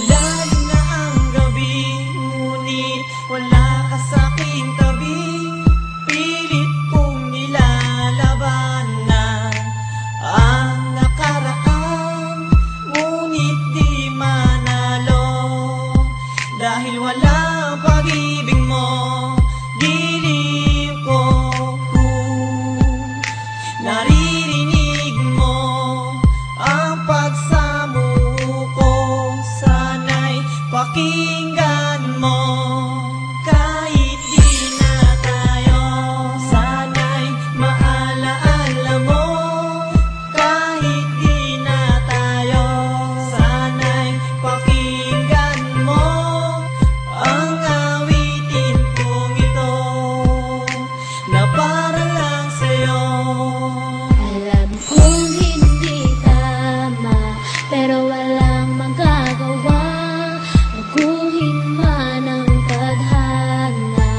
Malayo na ang gabi, ngunit wala ka sa'king tabi. Pilit kong nilalabanan ang nakaraan, ngunit di manalo. Dahil wala ang pag-ibig mo, giliw ko. Naririnig mo ang pagsamuko, sana'y pakinggan mo. Kahit di na tayo, sana'y maalaala mo. Kahit di na tayo, sana'y pakinggan mo ang awitin kong ito na para lang sa'yo. Alam kong hindi tama, pero walang magagawa. Baguhin man ang tadhana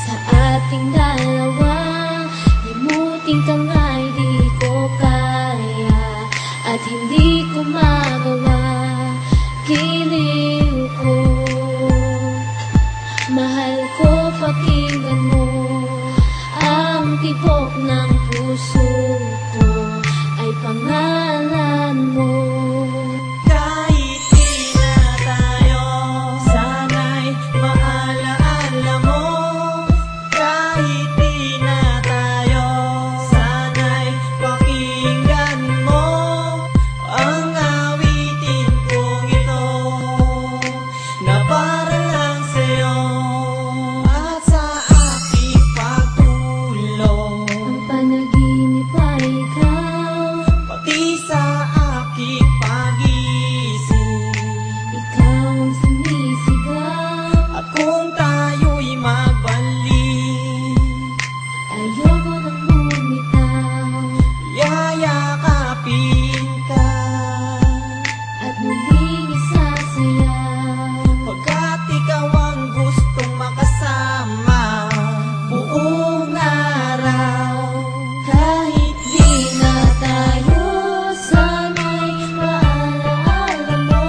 sa ating dalawa. Limutin ka nga'y di ko kaya at hindi ko magawa. Giliw ko, mahal ko, pakinggan mo ang tibok ng puso ko ay pangalan mo. Kahit di na tayo, sana'y maalaala mo. Kahit di na tayo, sana'y pakinggan mo ang awitin kong ito na para lang sa'yo. At sa aking pagtulog, Ang panaginip ay ikaw, pati sa aking pag-isip, ikaw ang sumisigaw. at kung tayo'y magbalik, Ayoko nang bumitaw yayakapin ka. at muling isasayaw. Pagkat ikaw ang gustong makasama buong araw. Kahit di na tayo, sana'y maalaala mo.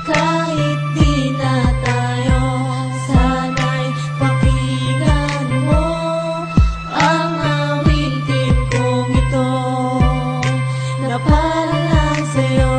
Kahit di na tayo, sana'y pakinggan mo ang awitin kong ito na para lang sa'yo.